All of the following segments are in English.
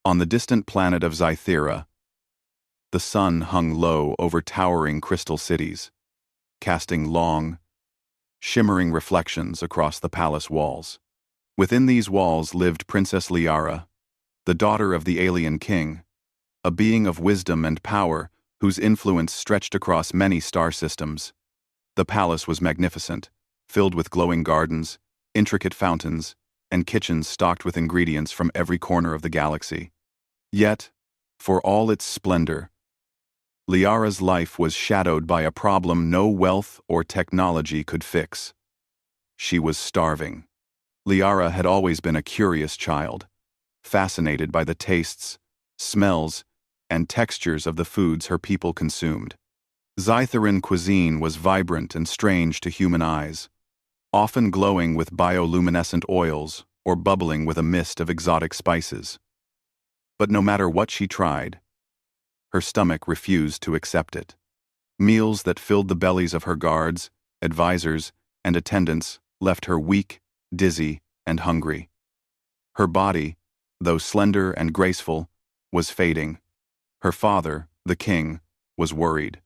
On the distant planet of Zythera, the sun hung low over towering crystal cities, casting long, shimmering reflections across the palace walls. Within these walls lived Princess Liara, the daughter of the alien king, a being of wisdom and power whose influence stretched across many star systems. The palace was magnificent, filled with glowing gardens, intricate fountains, and kitchens stocked with ingredients from every corner of the galaxy. Yet, for all its splendor, Liara's life was shadowed by a problem no wealth or technology could fix. She was starving. Liara had always been a curious child, fascinated by the tastes, smells, and textures of the foods her people consumed. Zytheran cuisine was vibrant and strange to human eyes, often glowing with bioluminescent oils or bubbling with a mist of exotic spices. But no matter what she tried, her stomach refused to accept it. Meals that filled the bellies of her guards, advisors, and attendants left her weak, dizzy, and hungry. Her body, though slender and graceful, was fading. Her father, the king, was worried.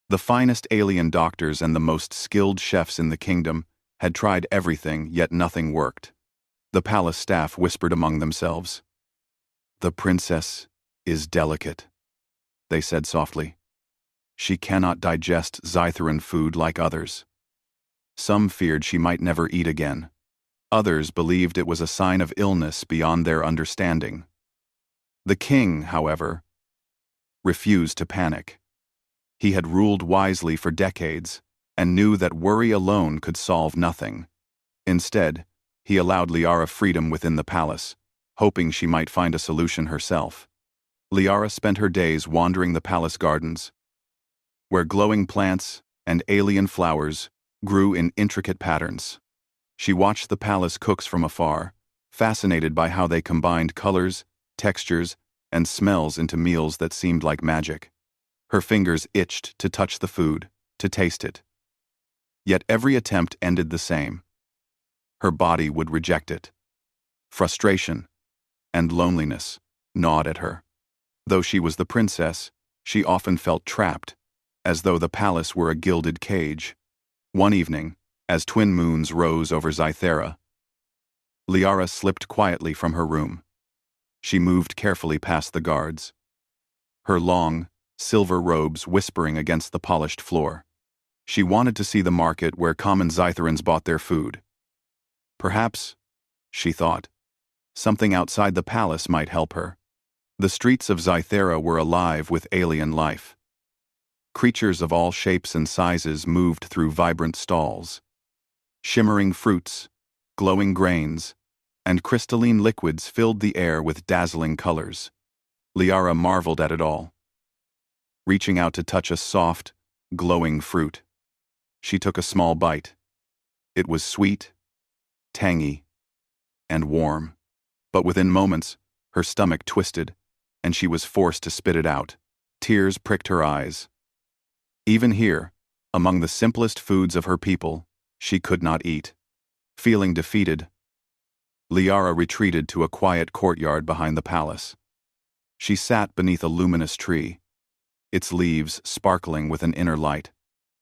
The finest alien doctors and the most skilled chefs in the kingdom had tried everything, yet nothing worked. The palace staff whispered among themselves. "The princess is delicate," they said softly. "She cannot digest Zytheran food like others." Some feared she might never eat again. Others believed it was a sign of illness beyond their understanding. The king, however, refused to panic. He had ruled wisely for decades and knew that worry alone could solve nothing. Instead, he allowed Liara freedom within the palace, hoping she might find a solution herself. Liara spent her days wandering the palace gardens, where glowing plants and alien flowers grew in intricate patterns. She watched the palace cooks from afar, fascinated by how they combined colors, textures, and smells into meals that seemed like magic. Her fingers itched to touch the food, to taste it. Yet every attempt ended the same. Her body would reject it. Frustration and loneliness gnawed at her. Though she was the princess, she often felt trapped, as though the palace were a gilded cage. One evening, as twin moons rose over Zythera, Liara slipped quietly from her room. She moved carefully past the guards, her long, silver robes whispering against the polished floor. She wanted to see the market where common Zytherans bought their food. Perhaps, she thought, something outside the palace might help her. The streets of Zythera were alive with alien life. Creatures of all shapes and sizes moved through vibrant stalls. Shimmering fruits, glowing grains, and crystalline liquids filled the air with dazzling colors. Liara marveled at it all. Reaching out to touch a soft, glowing fruit, she took a small bite. It was sweet, tangy, and warm. But within moments, her stomach twisted, and she was forced to spit it out. Tears pricked her eyes. Even here, among the simplest foods of her people, she could not eat. Feeling defeated, Liara retreated to a quiet courtyard behind the palace. She sat beneath a luminous tree, its leaves sparkling with an inner light.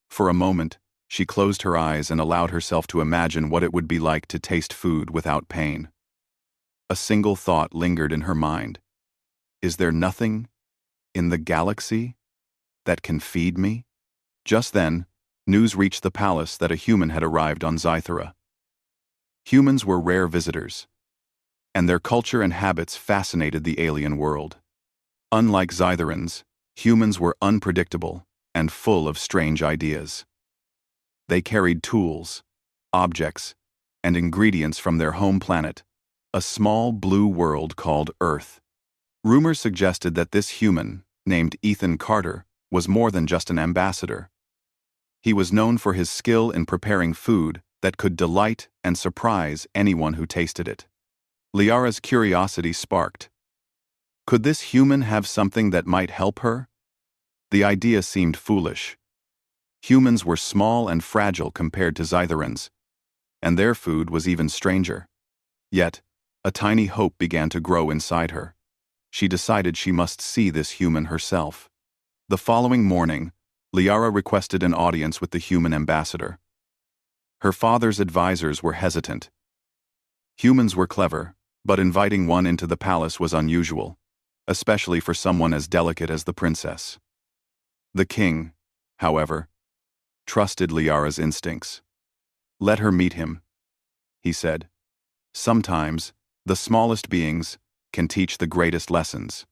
For a moment, she closed her eyes and allowed herself to imagine what it would be like to taste food without pain. A single thought lingered in her mind. Is there nothing in the galaxy that can feed me? Just then, news reached the palace that a human had arrived on Zythera. Humans were rare visitors, and their culture and habits fascinated the alien world. Unlike Zytherans, humans were unpredictable and full of strange ideas. They carried tools, objects, and ingredients from their home planet, a small blue world called Earth. Rumors suggested that this human, named Ethan Carter, was more than just an ambassador. He was known for his skill in preparing food that could delight and surprise anyone who tasted it. Liara's curiosity sparked. Could this human have something that might help her? The idea seemed foolish. Humans were small and fragile compared to Zytherans, and their food was even stranger. Yet, a tiny hope began to grow inside her. She decided she must see this human herself. The following morning, Liara requested an audience with the human ambassador. Her father's advisors were hesitant. Humans were clever, but inviting one into the palace was unusual, especially for someone as delicate as the princess. The king, however, trusted Liara's instincts. "Let her meet him," he said. "Sometimes, the smallest beings can teach the greatest lessons."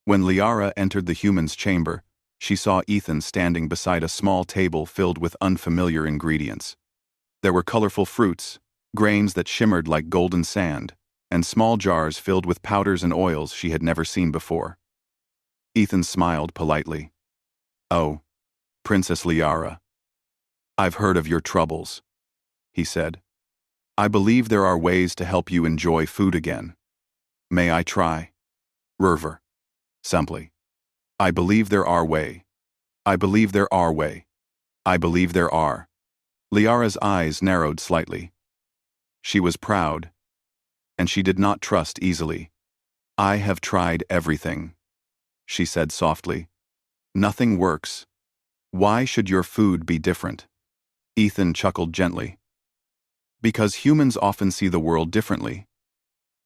When Liara entered the human's chamber, she saw Ethan standing beside a small table filled with unfamiliar ingredients. There were colorful fruits, grains that shimmered like golden sand, and small jars filled with powders and oils she had never seen before. Ethan smiled politely. "Oh, Princess Liara, I've heard of your troubles," he said. "I believe there are ways to help you enjoy food again. May I try?" Rurver. Simply. "I believe there are way. I believe there are way. I believe there are." Liara's eyes narrowed slightly. She was proud, and she did not trust easily. "I have tried everything," she said softly. "Nothing works. Why should your food be different?" Ethan chuckled gently. "Because humans often see the world differently.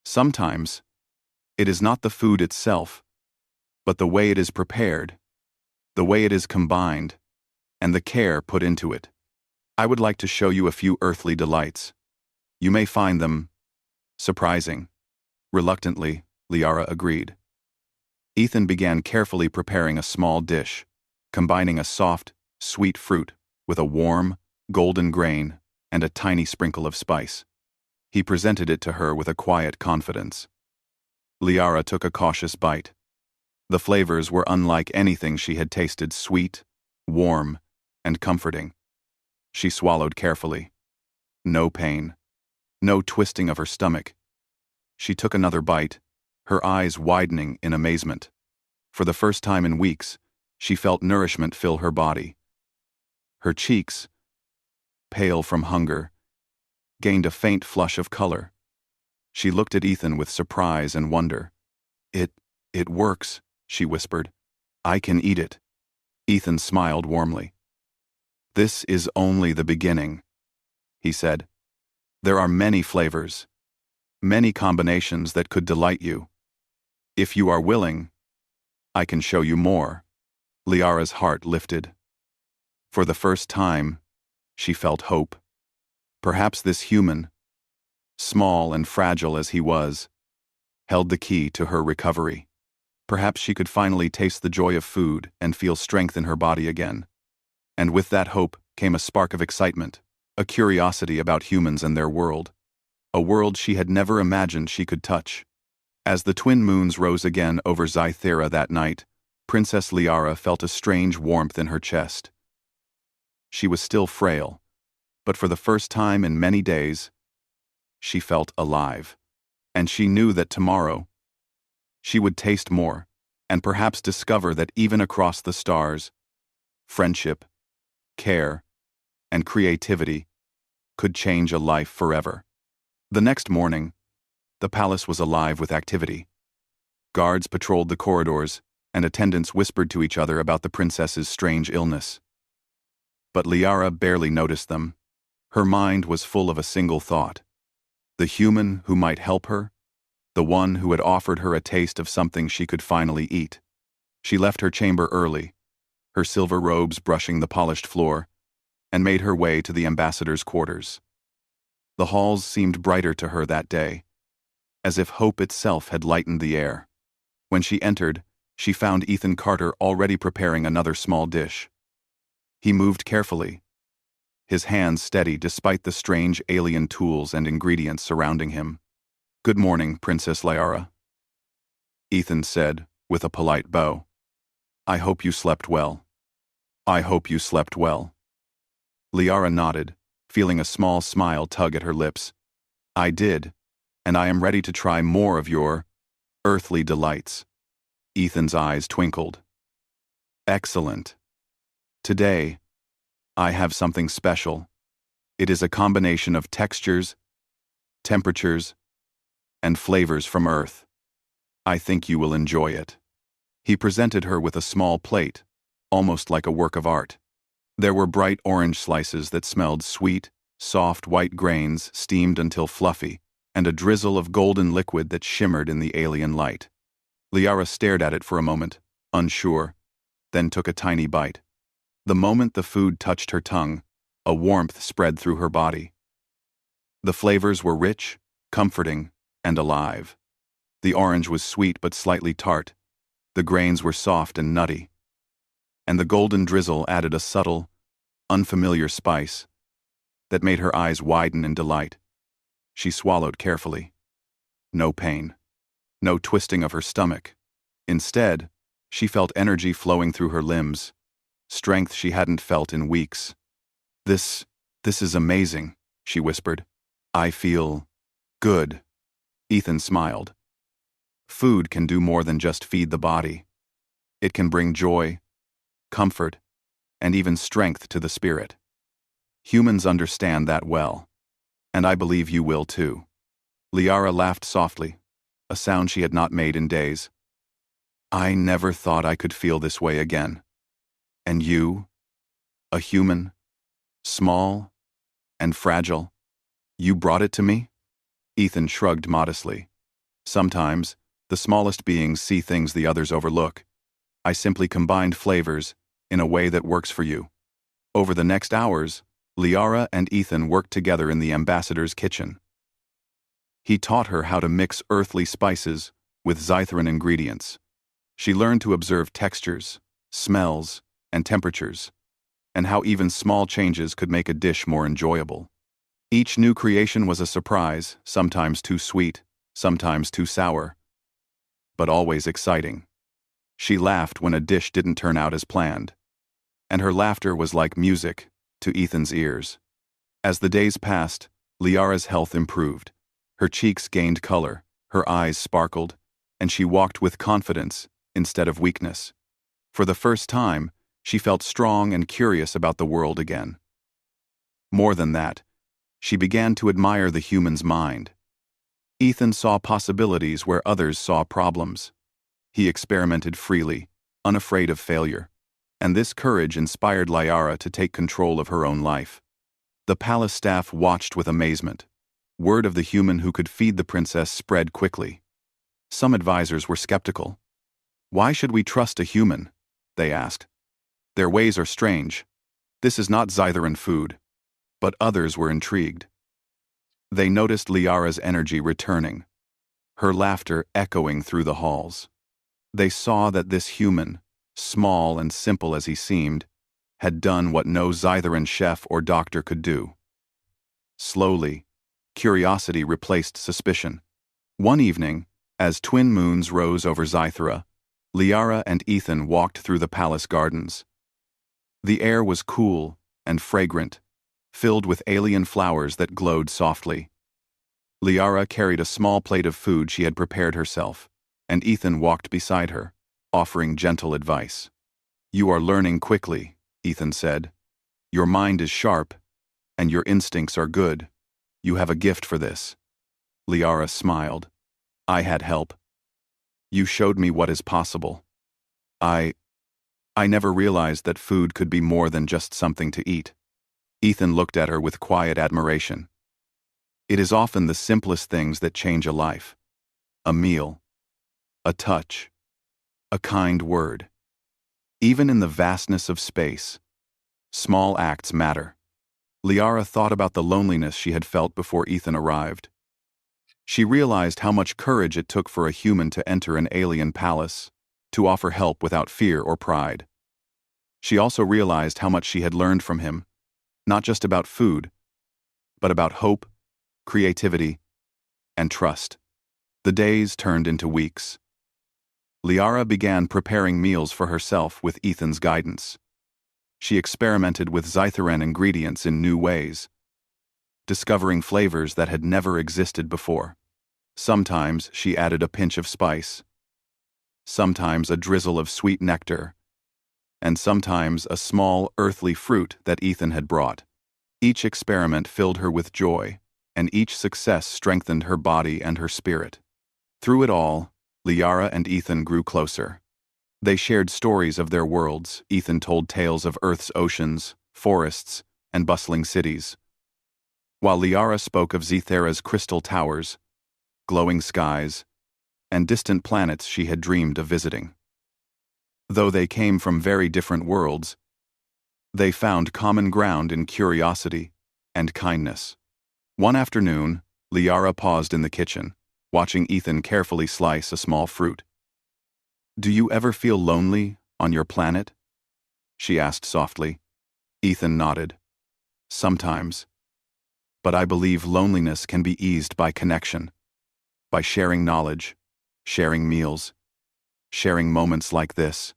Sometimes, it is not the food itself, but the way it is prepared, the way it is combined, and the care put into it. I would like to show you a few earthly delights. You may find them surprising." Reluctantly, Liara agreed. Ethan began carefully preparing a small dish, combining a soft, sweet fruit with a warm, golden grain and a tiny sprinkle of spice. He presented it to her with a quiet confidence. Liara took a cautious bite. The flavors were unlike anything she had tasted, sweet, warm, and comforting. She swallowed carefully. No pain. No twisting of her stomach. She took another bite, her eyes widening in amazement. For the first time in weeks, she felt nourishment fill her body. Her cheeks, pale from hunger, gained a faint flush of color. She looked at Ethan with surprise and wonder. It works," she whispered. "I can eat it." Ethan smiled warmly. "This is only the beginning," he said. "There are many flavors, many combinations that could delight you. If you are willing, I can show you more." Liara's heart lifted. For the first time, she felt hope. Perhaps this human, small and fragile as he was, held the key to her recovery. Perhaps she could finally taste the joy of food and feel strength in her body again. And with that hope came a spark of excitement, a curiosity about humans and their world, a world she had never imagined she could touch. As the twin moons rose again over Sci-Fi that night, Princess Liara felt a strange warmth in her chest. She was still frail, but for the first time in many days, she felt alive. And she knew that tomorrow, she would taste more, and perhaps discover that even across the stars, friendship, care, and creativity could change a life forever. The next morning, the palace was alive with activity. Guards patrolled the corridors, and attendants whispered to each other about the princess's strange illness. But Liara barely noticed them. Her mind was full of a single thought: the human who might help her, the one who had offered her a taste of something she could finally eat. She left her chamber early, her silver robes brushing the polished floor, and made her way to the ambassador's quarters. The halls seemed brighter to her that day, as if hope itself had lightened the air. When she entered, she found Ethan Carter already preparing another small dish. He moved carefully, his hands steady despite the strange alien tools and ingredients surrounding him. "Good morning, Princess Liara," Ethan said, with a polite bow. "I hope you slept well." "I hope you slept well." Liara nodded, feeling a small smile tug at her lips. "I did, and I am ready to try more of your earthly delights." Ethan's eyes twinkled. "Excellent. Today, I have something special. It is a combination of textures, temperatures, and flavors from Earth. I think you will enjoy it. He presented her with a small plate, almost like a work of art. There were bright orange slices that smelled sweet, soft white grains steamed until fluffy, and a drizzle of golden liquid that shimmered in the alien light. Liara stared at it for a moment, unsure, then took a tiny bite. The moment the food touched her tongue, a warmth spread through her body. The flavors were rich, comforting, and alive. The orange was sweet but slightly tart. The grains were soft and nutty. And the golden drizzle added a subtle, unfamiliar spice that made her eyes widen in delight. She swallowed carefully. No pain. No twisting of her stomach. Instead, she felt energy flowing through her limbs, strength she hadn't felt in weeks. This is amazing, she whispered. I feel good. Ethan smiled. Food can do more than just feed the body. It can bring joy, comfort, and even strength to the spirit. Humans understand that well, and I believe you will too. Liara laughed softly, a sound she had not made in days. I never thought I could feel this way again. And you, a human, small and fragile, you brought it to me? Ethan shrugged modestly. Sometimes, the smallest beings see things the others overlook. I simply combined flavors in a way that works for you. Over the next hours, Liara and Ethan worked together in the ambassador's kitchen. He taught her how to mix earthly spices with Zytheran ingredients. She learned to observe textures, smells, and temperatures, and how even small changes could make a dish more enjoyable. Each new creation was a surprise, sometimes too sweet, sometimes too sour, but always exciting. She laughed when a dish didn't turn out as planned, and her laughter was like music to Ethan's ears. As the days passed, Liara's health improved. Her cheeks gained color, her eyes sparkled, and she walked with confidence instead of weakness. For the first time, she felt strong and curious about the world again. More than that, she began to admire the human's mind. Ethan saw possibilities where others saw problems. He experimented freely, unafraid of failure, and this courage inspired Liara to take control of her own life. The palace staff watched with amazement. Word of the human who could feed the princess spread quickly. Some advisors were skeptical. Why should we trust a human? They asked. Their ways are strange. This is not Zytheran food. But others were intrigued. They noticed Liara's energy returning, her laughter echoing through the halls. They saw that this human, small and simple as he seemed, had done what no Zytheran chef or doctor could do. Slowly, curiosity replaced suspicion. One evening, as twin moons rose over Zythera, Liara and Ethan walked through the palace gardens. The air was cool and fragrant, filled with alien flowers that glowed softly. Liara carried a small plate of food she had prepared herself, and Ethan walked beside her, offering gentle advice. You are learning quickly, Ethan said. Your mind is sharp, and your instincts are good. You have a gift for this. Liara smiled. I had help. You showed me what is possible. I never realized that food could be more than just something to eat. Ethan looked at her with quiet admiration. It is often the simplest things that change a life. A meal, a touch, a kind word. Even in the vastness of space, small acts matter. Liara thought about the loneliness she had felt before Ethan arrived. She realized how much courage it took for a human to enter an alien palace, to offer help without fear or pride. She also realized how much she had learned from him, not just about food, but about hope, creativity, and trust. The days turned into weeks. Liara began preparing meals for herself with Ethan's guidance. She experimented with Zytheran ingredients in new ways, discovering flavors that had never existed before. Sometimes she added a pinch of spice, sometimes a drizzle of sweet nectar, and sometimes a small earthly fruit that Ethan had brought. Each experiment filled her with joy, and each success strengthened her body and her spirit. Through it all, Liara and Ethan grew closer. They shared stories of their worlds. Ethan told tales of Earth's oceans, forests, and bustling cities, while Liara spoke of Zethera's crystal towers, glowing skies, and distant planets she had dreamed of visiting. Though they came from very different worlds, they found common ground in curiosity and kindness. One afternoon, Liara paused in the kitchen, watching Ethan carefully slice a small fruit. "Do you ever feel lonely on your planet?" she asked softly. Ethan nodded. "Sometimes. But I believe loneliness can be eased by connection, by sharing knowledge, sharing meals, sharing moments like this."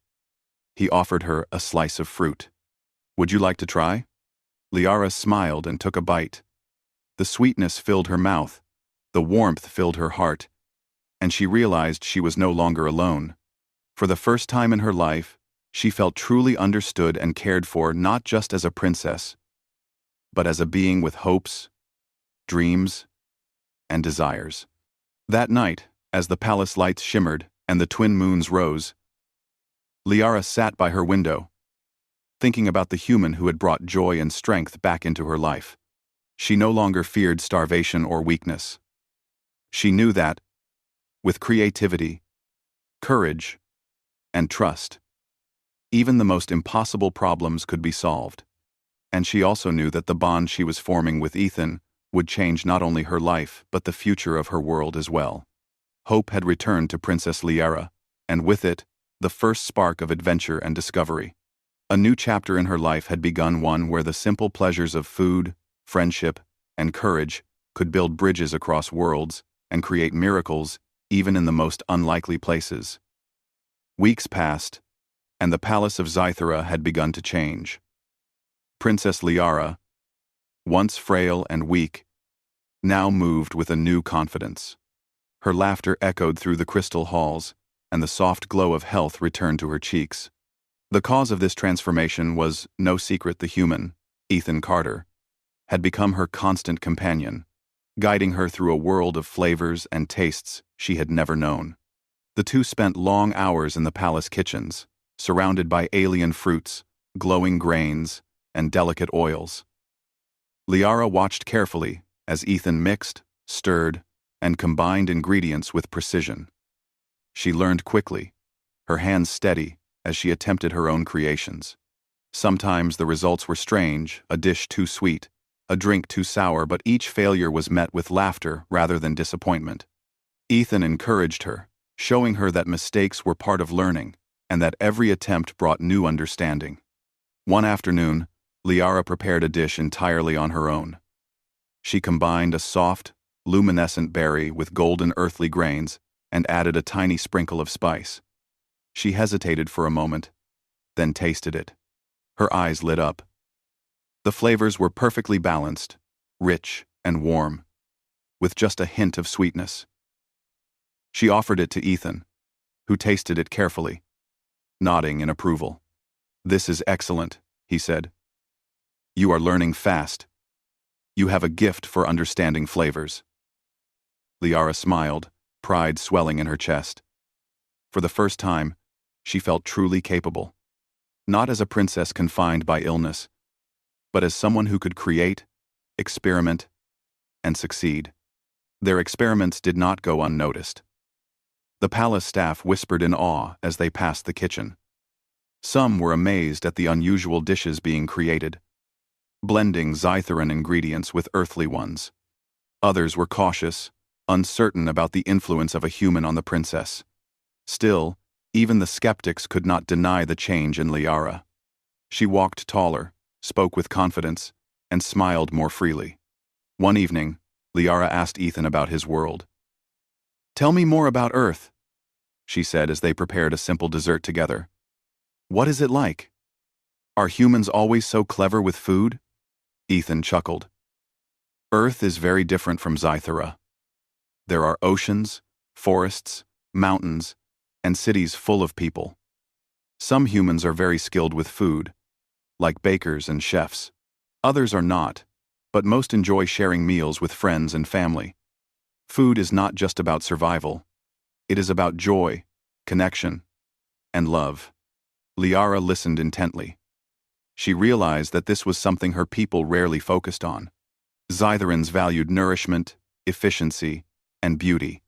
He offered her a slice of fruit. "Would you like to try?" Liara smiled and took a bite. The sweetness filled her mouth, the warmth filled her heart, and she realized she was no longer alone. For the first time in her life, she felt truly understood and cared for, not just as a princess, but as a being with hopes, dreams, and desires. That night, as the palace lights shimmered and the twin moons rose, Liara sat by her window, thinking about the human who had brought joy and strength back into her life. She no longer feared starvation or weakness. She knew that, with creativity, courage, and trust, even the most impossible problems could be solved. And she also knew that the bond she was forming with Ethan would change not only her life but the future of her world as well. Hope had returned to Princess Liara, and with it, the first spark of adventure and discovery. A new chapter in her life had begun, one where the simple pleasures of food, friendship, and courage could build bridges across worlds and create miracles even in the most unlikely places. Weeks passed, and the palace of Zythera had begun to change. Princess Liara, once frail and weak, now moved with a new confidence. Her laughter echoed through the crystal halls, and the soft glow of health returned to her cheeks. The cause of this transformation was no secret. The human, Ethan Carter, had become her constant companion, guiding her through a world of flavors and tastes she had never known. The two spent long hours in the palace kitchens, surrounded by alien fruits, glowing grains, and delicate oils. Liara watched carefully as Ethan mixed, stirred, and combined ingredients with precision. She learned quickly, her hands steady as she attempted her own creations. Sometimes the results were strange, a dish too sweet, a drink too sour, but each failure was met with laughter rather than disappointment. Ethan encouraged her, showing her that mistakes were part of learning, and that every attempt brought new understanding. One afternoon, Liara prepared a dish entirely on her own. She combined a soft, luminescent berry with golden earthly grains and added a tiny sprinkle of spice. She hesitated for a moment, then tasted it. Her eyes lit up. The flavors were perfectly balanced, rich and warm, with just a hint of sweetness. She offered it to Ethan, who tasted it carefully, nodding in approval. "This is excellent," he said. "You are learning fast. You have a gift for understanding flavors." Liara smiled, pride swelling in her chest. For the first time, she felt truly capable, not as a princess confined by illness, but as someone who could create, experiment, and succeed. Their experiments did not go unnoticed. The palace staff whispered in awe as they passed the kitchen. Some were amazed at the unusual dishes being created, blending Zytheran ingredients with earthly ones. Others were cautious, uncertain about the influence of a human on the princess. Still, even the skeptics could not deny the change in Liara. She walked taller, spoke with confidence, and smiled more freely. One evening, Liara asked Ethan about his world. "Tell me more about Earth," she said as they prepared a simple dessert together. "What is it like? Are humans always so clever with food?" Ethan chuckled. "Earth is very different from Zythera. There are oceans, forests, mountains, and cities full of people. Some humans are very skilled with food, like bakers and chefs. Others are not, but most enjoy sharing meals with friends and family. Food is not just about survival. It is about joy, connection, and love. Liara listened intently. She realized that this was something her people rarely focused on. Scytherans valued nourishment, efficiency, and beauty,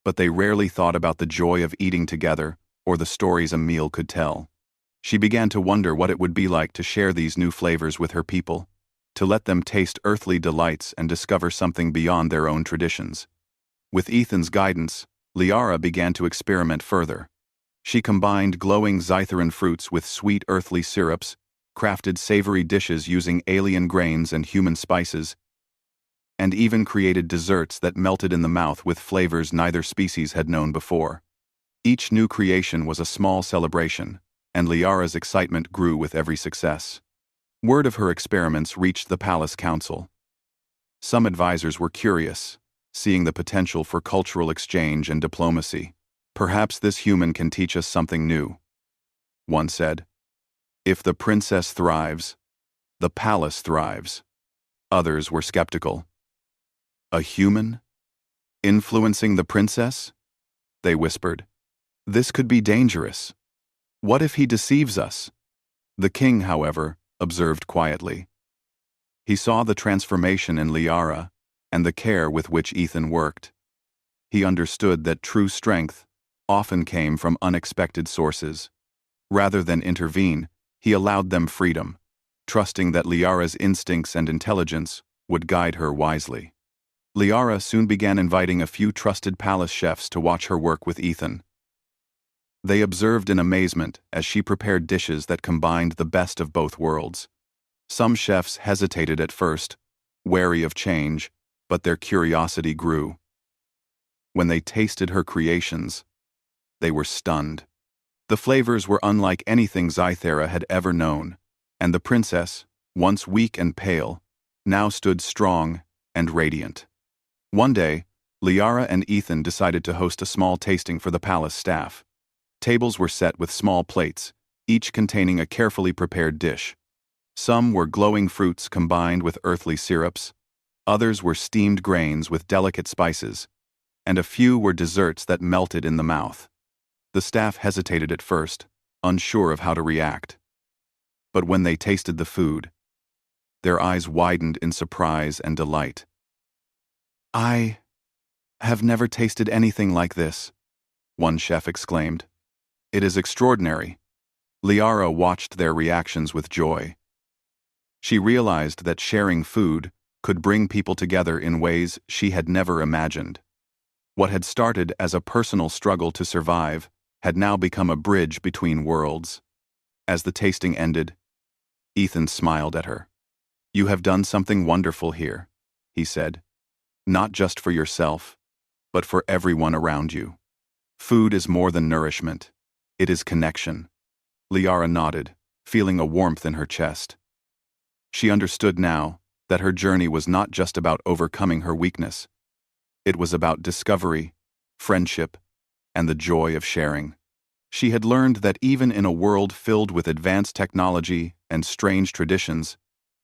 but they rarely thought about the joy of eating together or the stories a meal could tell. She began to wonder what it would be like to share these new flavors with her people, to let them taste earthly delights and discover something beyond their own traditions. With Ethan's guidance, Liara began to experiment further. She combined glowing Scytheran fruits with sweet earthly syrups, crafted savory dishes using alien grains and human spices, and even created desserts that melted in the mouth with flavors neither species had known before. Each new creation was a small celebration, and Liara's excitement grew with every success. Word of her experiments reached the palace council. Some advisors were curious, seeing the potential for cultural exchange and diplomacy. "Perhaps this human can teach us something new," one said. "If the princess thrives, the palace thrives." Others were skeptical. "A human? Influencing the princess?" they whispered. "This could be dangerous. What if he deceives us?" The king, however, observed quietly. He saw the transformation in Liara and the care with which Ethan worked. He understood that true strength often came from unexpected sources. Rather than intervene, he allowed them freedom, trusting that Liara's instincts and intelligence would guide her wisely. Liara soon began inviting a few trusted palace chefs to watch her work with Ethan. They observed in amazement as she prepared dishes that combined the best of both worlds. Some chefs hesitated at first, wary of change, but their curiosity grew. When they tasted her creations, they were stunned. The flavors were unlike anything Scythera had ever known, and the princess, once weak and pale, now stood strong and radiant. One day, Liara and Ethan decided to host a small tasting for the palace staff. Tables were set with small plates, each containing a carefully prepared dish. Some were glowing fruits combined with earthly syrups, others were steamed grains with delicate spices, and a few were desserts that melted in the mouth. The staff hesitated at first, unsure of how to react. But when they tasted the food, their eyes widened in surprise and delight. "I have never tasted anything like this," one chef exclaimed. "It is extraordinary." Liara watched their reactions with joy. She realized that sharing food could bring people together in ways she had never imagined. What had started as a personal struggle to survive had now become a bridge between worlds. As the tasting ended, Ethan smiled at her. "You have done something wonderful here," he said. "Not just for yourself, but for everyone around you. Food is more than nourishment. It is connection." Liara nodded, feeling a warmth in her chest. She understood now that her journey was not just about overcoming her weakness. It was about discovery, friendship, and the joy of sharing. She had learned that even in a world filled with advanced technology and strange traditions,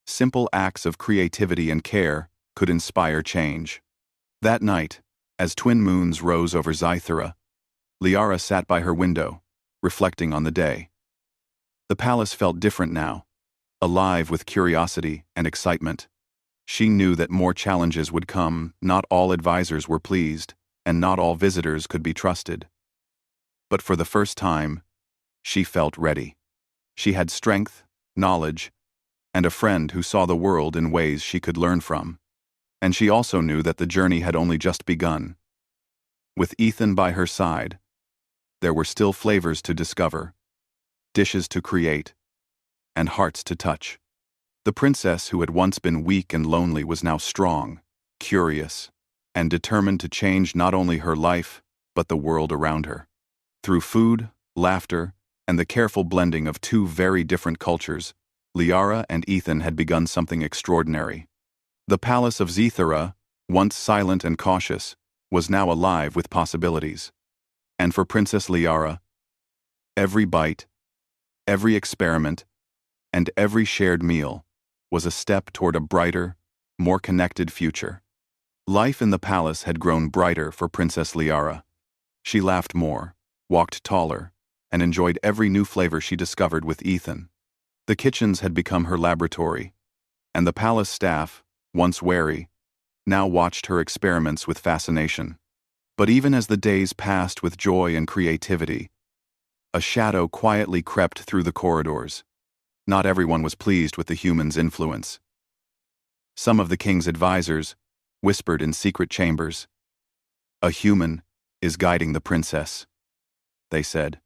simple acts of creativity and care could inspire change. That night, as twin moons rose over Scythera, Liara sat by her window, reflecting on the day. The palace felt different now, alive with curiosity and excitement. She knew that more challenges would come. Not all advisors were pleased, and not all visitors could be trusted. But for the first time, she felt ready. She had strength, knowledge, and a friend who saw the world in ways she could learn from. And she also knew that the journey had only just begun. With Ethan by her side, there were still flavors to discover, dishes to create, and hearts to touch. The princess who had once been weak and lonely was now strong, curious, and determined to change not only her life, but the world around her. Through food, laughter, and the careful blending of two very different cultures, Liara and Ethan had begun something extraordinary. The palace of Scythera, once silent and cautious, was now alive with possibilities. And for Princess Liara, every bite, every experiment, and every shared meal was a step toward a brighter, more connected future. Life in the palace had grown brighter for Princess Liara. She laughed more, walked taller, and enjoyed every new flavor she discovered with Ethan. The kitchens had become her laboratory, and the palace staff, once wary, now watched her experiments with fascination. But even as the days passed with joy and creativity, a shadow quietly crept through the corridors. Not everyone was pleased with the human's influence. Some of the king's advisors whispered in secret chambers. "A human is guiding the princess," they said.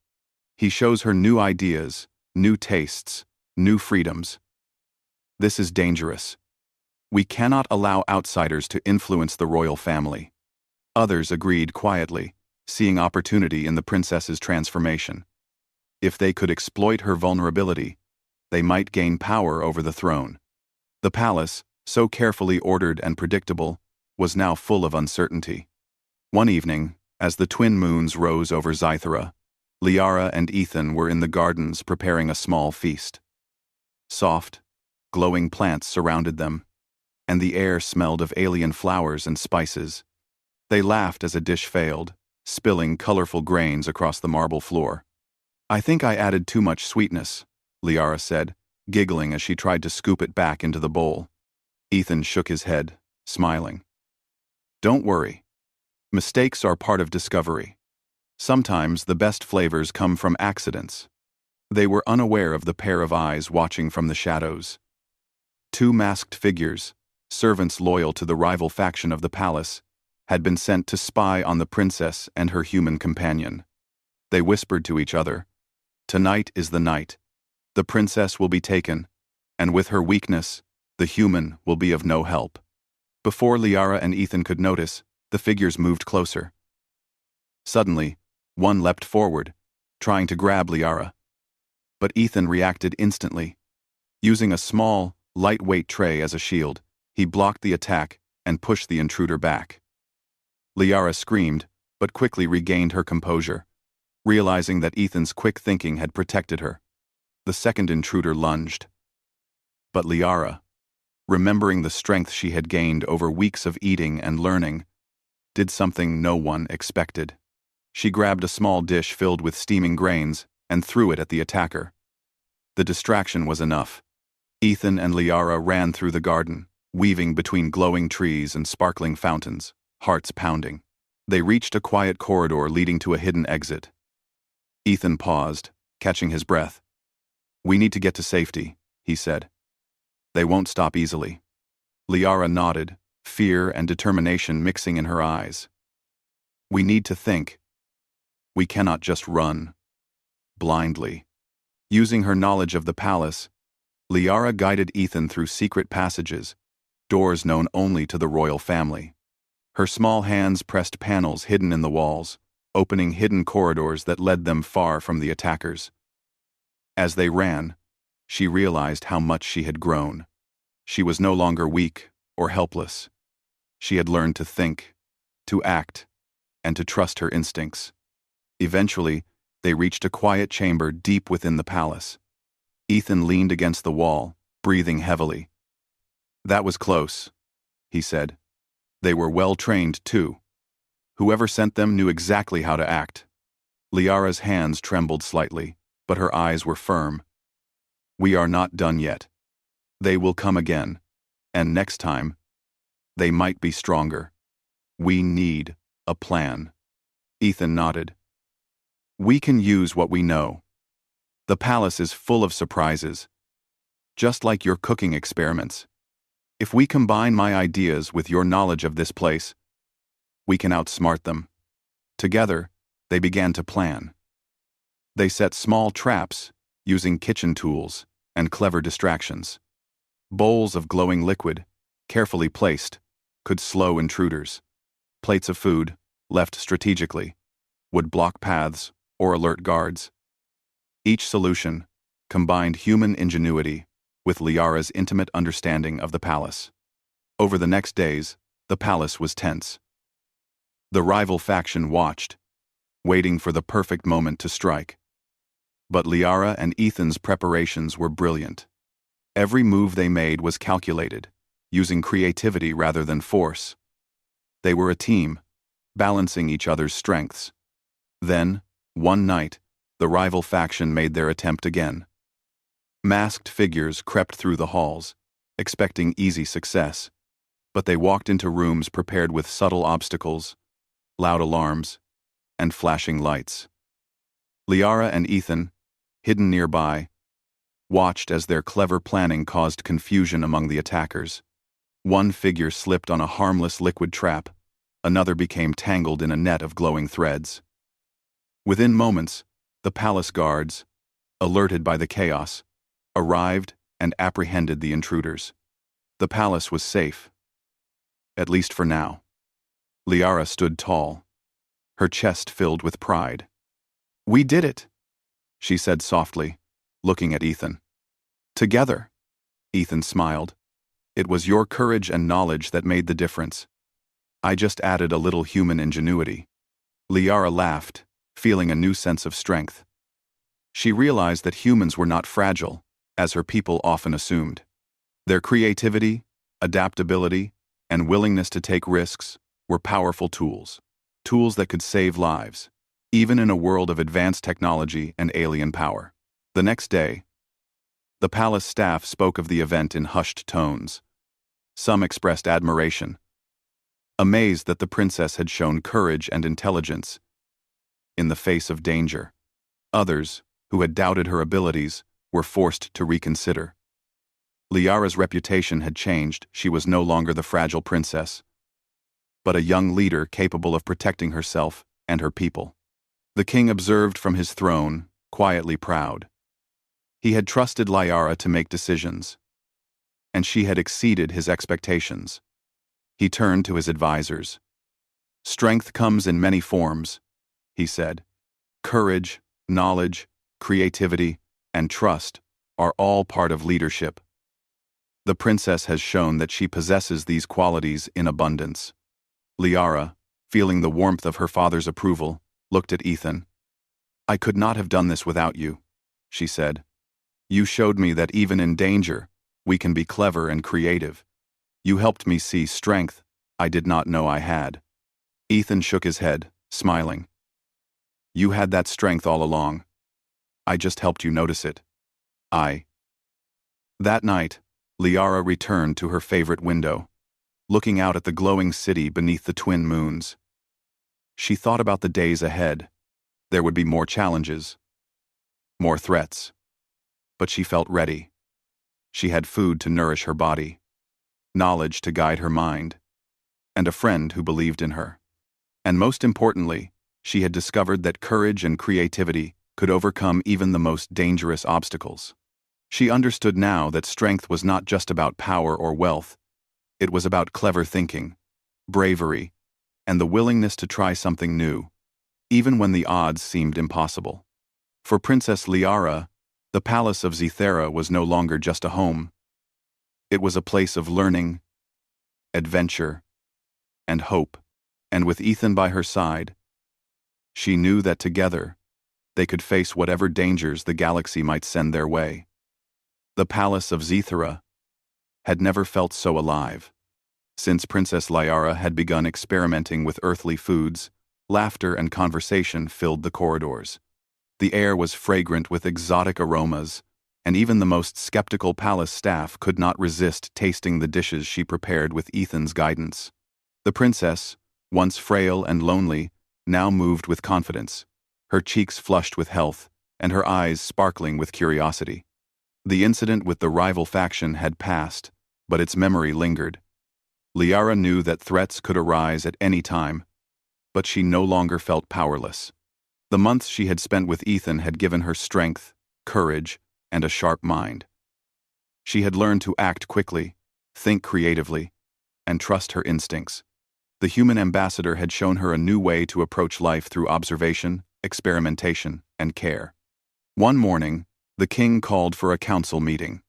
"He shows her new ideas, new tastes, new freedoms. This is dangerous. We cannot allow outsiders to influence the royal family." Others agreed quietly, seeing opportunity in the princess's transformation. If they could exploit her vulnerability, they might gain power over the throne. The palace, so carefully ordered and predictable, was now full of uncertainty. One evening, as the twin moons rose over Scythera, Liara and Ethan were in the gardens preparing a small feast. Soft, glowing plants surrounded them, and the air smelled of alien flowers and spices. They laughed as a dish failed, spilling colorful grains across the marble floor. "I think I added too much sweetness," Liara said, giggling as she tried to scoop it back into the bowl. Ethan shook his head, smiling. "Don't worry. Mistakes are part of discovery. Sometimes the best flavors come from accidents." They were unaware of the pair of eyes watching from the shadows. Two masked figures, servants loyal to the rival faction of the palace, had been sent to spy on the princess and her human companion. They whispered to each other, "Tonight is the night. The princess will be taken, and with her weakness, the human will be of no help." Before Liara and Ethan could notice, the figures moved closer. Suddenly, one leapt forward, trying to grab Liara. But Ethan reacted instantly. Using a small, lightweight tray as a shield, he blocked the attack and pushed the intruder back. Liara screamed, but quickly regained her composure, realizing that Ethan's quick thinking had protected her. The second intruder lunged. But Liara, remembering the strength she had gained over weeks of eating and learning, did something no one expected. She grabbed a small dish filled with steaming grains and threw it at the attacker. The distraction was enough. Ethan and Liara ran through the garden, weaving between glowing trees and sparkling fountains, hearts pounding. They reached a quiet corridor leading to a hidden exit. Ethan paused, catching his breath. "We need to get to safety," he said. "They won't stop easily." Liara nodded, fear and determination mixing in her eyes. "We need to think. We cannot just run blindly." Using her knowledge of the palace, Liara guided Ethan through secret passages, doors known only to the royal family. Her small hands pressed panels hidden in the walls, opening hidden corridors that led them far from the attackers. As they ran, she realized how much she had grown. She was no longer weak or helpless. She had learned to think, to act, and to trust her instincts. Eventually, they reached a quiet chamber deep within the palace. Ethan leaned against the wall, breathing heavily. "That was close," he said. "They were well trained, too. Whoever sent them knew exactly how to act." Liara's hands trembled slightly, but her eyes were firm. "We are not done yet. They will come again, and next time, they might be stronger. We need a plan." Ethan nodded. "We can use what we know. The palace is full of surprises, just like your cooking experiments. If we combine my ideas with your knowledge of this place, we can outsmart them." Together, they began to plan. They set small traps, using kitchen tools and clever distractions. Bowls of glowing liquid, carefully placed, could slow intruders. Plates of food, left strategically, would block paths or alert guards. Each solution combined human ingenuity with Liara's intimate understanding of the palace. Over the next days, the palace was tense. The rival faction watched, waiting for the perfect moment to strike. But Liara and Ethan's preparations were brilliant. Every move they made was calculated, using creativity rather than force. They were a team, balancing each other's strengths. Then, one night, the rival faction made their attempt again. Masked figures crept through the halls, expecting easy success, but they walked into rooms prepared with subtle obstacles, loud alarms, and flashing lights. Liara and Ethan, hidden nearby, watched as their clever planning caused confusion among the attackers. One figure slipped on a harmless liquid trap, another became tangled in a net of glowing threads. Within moments, the palace guards, alerted by the chaos, arrived and apprehended the intruders. The palace was safe, at least for now. Liara stood tall, her chest filled with pride. "We did it," she said softly, looking at Ethan. "Together." Ethan smiled. "It was your courage and knowledge that made the difference. I just added a little human ingenuity." Liara laughed, feeling a new sense of strength. She realized that humans were not fragile, as her people often assumed. Their creativity, adaptability, and willingness to take risks were powerful tools that could save lives, even in a world of advanced technology and alien power. The next day, the palace staff spoke of the event in hushed tones. Some expressed admiration, amazed that the princess had shown courage and intelligence in the face of danger. Others, who had doubted her abilities, were forced to reconsider. Liara's reputation had changed. She was no longer the fragile princess, but a young leader capable of protecting herself and her people. The king observed from his throne, quietly proud. He had trusted Liara to make decisions, and she had exceeded his expectations. He turned to his advisors. "Strength comes in many forms," he said. "Courage, knowledge, creativity, and trust are all part of leadership. The princess has shown that she possesses these qualities in abundance." Liara, feeling the warmth of her father's approval, looked at Ethan. "I could not have done this without you," she said. "You showed me that even in danger, we can be clever and creative. You helped me see strength I did not know I had." Ethan shook his head, smiling. "You had that strength all along. I just helped you notice it." That night, Liara returned to her favorite window, looking out at the glowing city beneath the twin moons. She thought about the days ahead. There would be more challenges, more threats. But she felt ready. She had food to nourish her body, knowledge to guide her mind, and a friend who believed in her. And most importantly, she had discovered that courage and creativity could overcome even the most dangerous obstacles. She understood now that strength was not just about power or wealth. It was about clever thinking, bravery, and the willingness to try something new, even when the odds seemed impossible. For Princess Liara, the palace of Zythera was no longer just a home. It was a place of learning, adventure, and hope. And with Ethan by her side, she knew that together, they could face whatever dangers the galaxy might send their way. The palace of Zythera had never felt so alive. Since Princess Liara had begun experimenting with earthly foods, laughter and conversation filled the corridors. The air was fragrant with exotic aromas, and even the most skeptical palace staff could not resist tasting the dishes she prepared with Ethan's guidance. The princess, once frail and lonely, now moved with confidence, her cheeks flushed with health, and her eyes sparkling with curiosity. The incident with the rival faction had passed, but its memory lingered. Liara knew that threats could arise at any time, but she no longer felt powerless. The months she had spent with Ethan had given her strength, courage, and a sharp mind. She had learned to act quickly, think creatively, and trust her instincts. The human ambassador had shown her a new way to approach life through observation, experimentation, and care. One morning, the king called for a council meeting.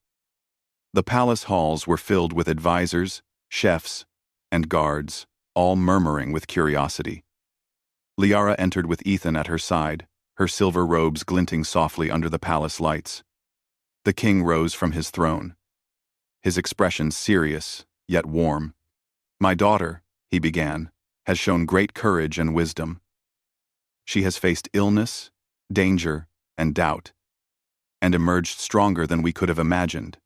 The palace halls were filled with advisors, chefs, and guards, all murmuring with curiosity. Liara entered with Ethan at her side, her silver robes glinting softly under the palace lights. The king rose from his throne, his expression serious, yet warm. "My daughter," he began, "has shown great courage and wisdom. She has faced illness, danger, and doubt, and emerged stronger than we could have imagined.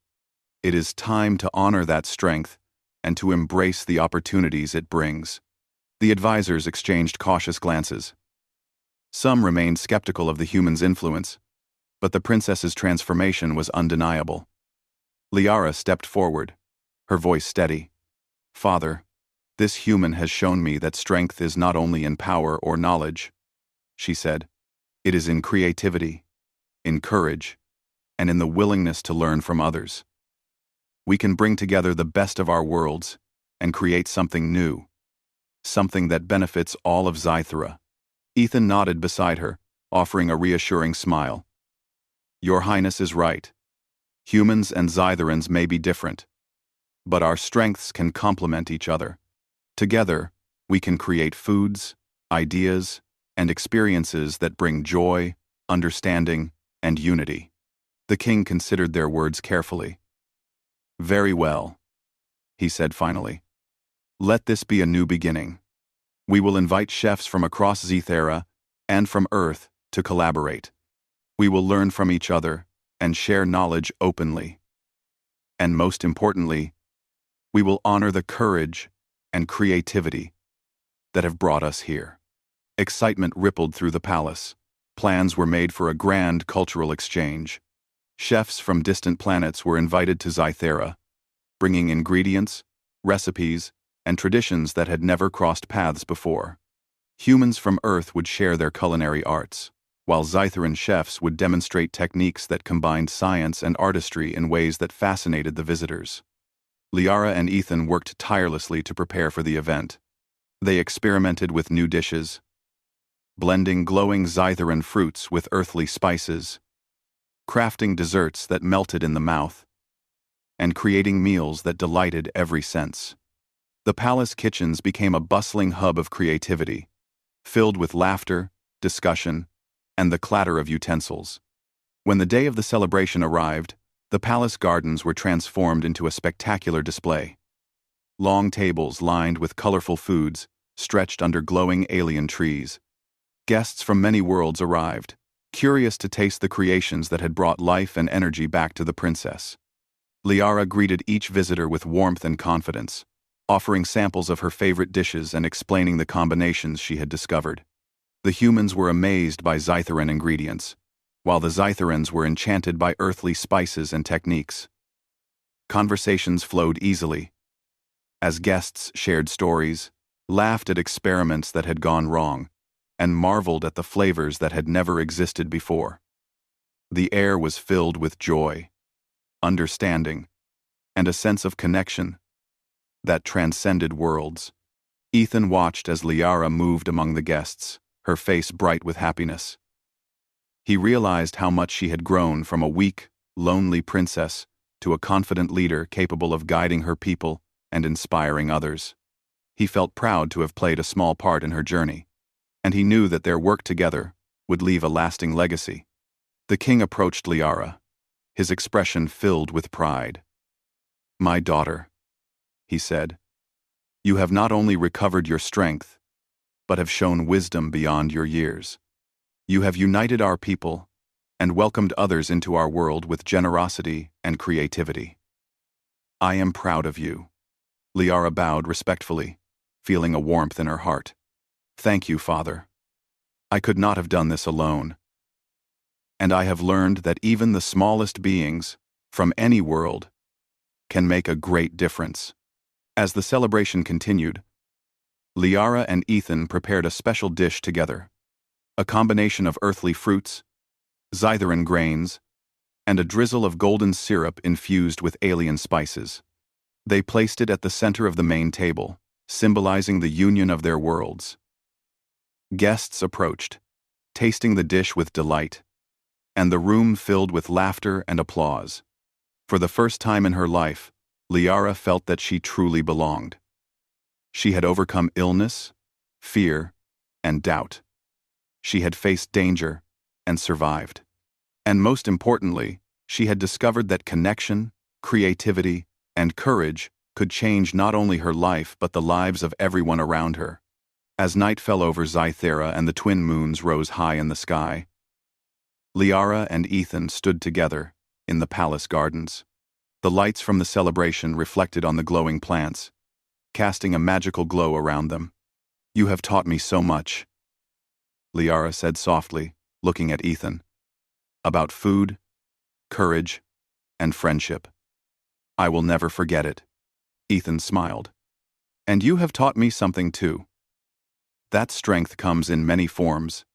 It is time to honor that strength and to embrace the opportunities it brings. The advisors exchanged cautious glances. Some remained skeptical of the human's influence, but the princess's transformation was undeniable. Liara stepped forward, her voice steady. "Father, this human has shown me that strength is not only in power or knowledge," she said. "It is in creativity, in courage, and in the willingness to learn from others. We can bring together the best of our worlds and create something new, something that benefits all of Zythera." Ethan nodded beside her, offering a reassuring smile. "Your Highness is right. Humans and Zytherans may be different, but our strengths can complement each other. Together, we can create foods, ideas, and experiences that bring joy, understanding, and unity." The king considered their words carefully. "Very well," he said finally. "Let this be a new beginning. We will invite chefs from across Zythera and from Earth to collaborate. We will learn from each other and share knowledge openly. And most importantly, we will honor the courage and creativity that have brought us here." Excitement rippled through the palace. Plans were made for a grand cultural exchange. Chefs from distant planets were invited to Zythera, bringing ingredients, recipes, and traditions that had never crossed paths before. Humans from Earth would share their culinary arts, while Zytheran chefs would demonstrate techniques that combined science and artistry in ways that fascinated the visitors. Liara and Ethan worked tirelessly to prepare for the event. They experimented with new dishes, blending glowing Zytheran fruits with earthly spices, crafting desserts that melted in the mouth, and creating meals that delighted every sense. The palace kitchens became a bustling hub of creativity, filled with laughter, discussion, and the clatter of utensils. When the day of the celebration arrived, the palace gardens were transformed into a spectacular display. Long tables lined with colorful foods stretched under glowing alien trees. Guests from many worlds arrived, curious to taste the creations that had brought life and energy back to the princess. Liara greeted each visitor with warmth and confidence, offering samples of her favorite dishes and explaining the combinations she had discovered. The humans were amazed by Zytheran ingredients, while the Zytherans were enchanted by earthly spices and techniques. Conversations flowed easily, as guests shared stories, laughed at experiments that had gone wrong, and marveled at the flavors that had never existed before. The air was filled with joy, understanding, and a sense of connection that transcended worlds. Ethan watched as Liara moved among the guests, her face bright with happiness. He realized how much she had grown from a weak, lonely princess to a confident leader capable of guiding her people and inspiring others. He felt proud to have played a small part in her journey, and he knew that their work together would leave a lasting legacy. The king approached Liara, his expression filled with pride. "My daughter," he said, "you have not only recovered your strength, but have shown wisdom beyond your years. You have united our people and welcomed others into our world with generosity and creativity. I am proud of you." Liara bowed respectfully, feeling a warmth in her heart. "Thank you, Father. I could not have done this alone. And I have learned that even the smallest beings, from any world, can make a great difference." As the celebration continued, Liara and Ethan prepared a special dish together, a combination of earthly fruits, Zytheran grains, and a drizzle of golden syrup infused with alien spices. They placed it at the center of the main table, symbolizing the union of their worlds. Guests approached, tasting the dish with delight, and the room filled with laughter and applause. For the first time in her life, Liara felt that she truly belonged. She had overcome illness, fear, and doubt. She had faced danger and survived. And most importantly, she had discovered that connection, creativity, and courage could change not only her life but the lives of everyone around her. As night fell over Zythera and the twin moons rose high in the sky, Liara and Ethan stood together in the palace gardens. The lights from the celebration reflected on the glowing plants, casting a magical glow around them. "You have taught me so much," Liara said softly, looking at Ethan. "About food, courage, and friendship. I will never forget it." Ethan smiled. "And you have taught me something too. That strength comes in many forms,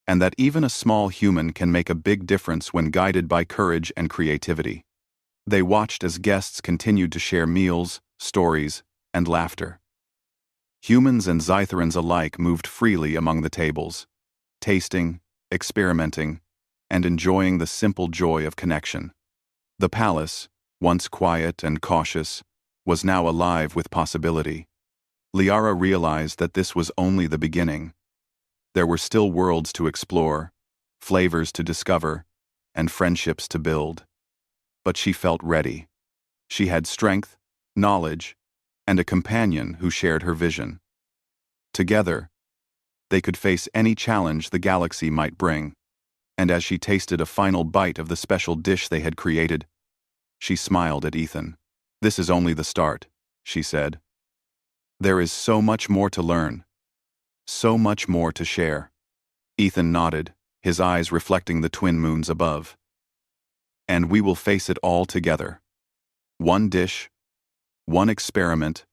and that even a small human can make a big difference when guided by courage and creativity." They watched as guests continued to share meals, stories, and laughter. Humans and Zytherans alike moved freely among the tables, tasting, experimenting, and enjoying the simple joy of connection. The palace, once quiet and cautious, was now alive with possibility. Liara realized that this was only the beginning. There were still worlds to explore, flavors to discover, and friendships to build. But she felt ready. She had strength, knowledge, and a companion who shared her vision. Together, they could face any challenge the galaxy might bring. And as she tasted a final bite of the special dish they had created, she smiled at Ethan. "This is only the start," she said. "There is so much more to learn, so much more to share." Ethan nodded, his eyes reflecting the twin moons above. "And we will face it all together. One dish, one experiment,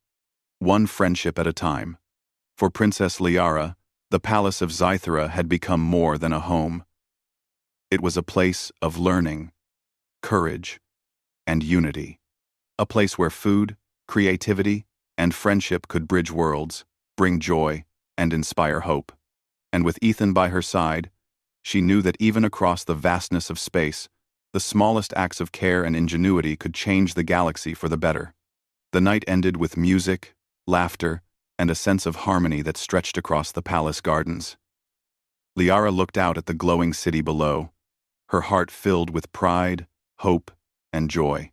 one friendship at a time." For Princess Liara, the palace of Zythera had become more than a home. It was a place of learning, courage, and unity. A place where food, creativity, and friendship could bridge worlds, bring joy, and inspire hope. And with Ethan by her side, she knew that even across the vastness of space, the smallest acts of care and ingenuity could change the galaxy for the better. The night ended with music, laughter, and a sense of harmony that stretched across the palace gardens. Liara looked out at the glowing city below, her heart filled with pride, hope, and joy.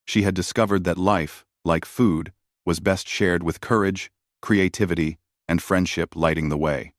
She had discovered that life, like food, was best shared with courage, creativity, and friendship lighting the way.